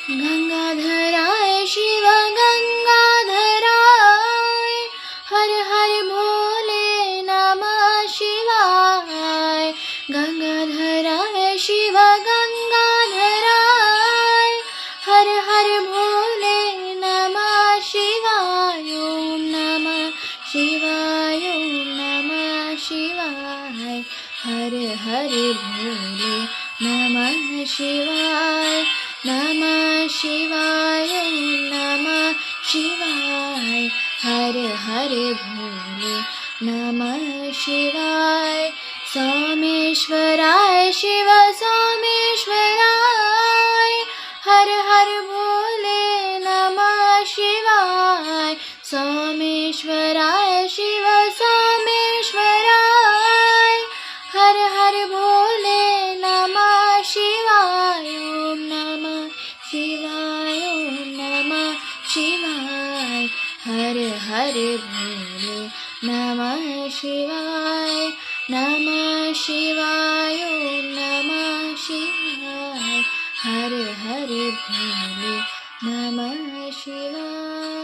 गंगाधराय शिव गंगाधराय, हर हर भोले नमः शिवाय। गंगाधराय शिव गंगाधराय, हर हर भोले नमः शिवाय। ओम नमः शिवाय, ओम नमः शिवाय, हर हर भोले नमः शिवाय। नमः शिवाय, नमः शिवाय, हर हर भोले नमः शिवाय। सोमेश्वराय शिव सोमेश्वराय, हर हर भोले नमः शिवाय। सोमेश्वराय शिव सोमेश्वराय, हर हर भोले नमः शिवाय। ओम नमः शिवाय, ओम नमः शिवाय, हर हर भोले नमः शिवाय। नमः शिवाय, ओम नमः शिवाय, हर हर भोले नमः शिवाय।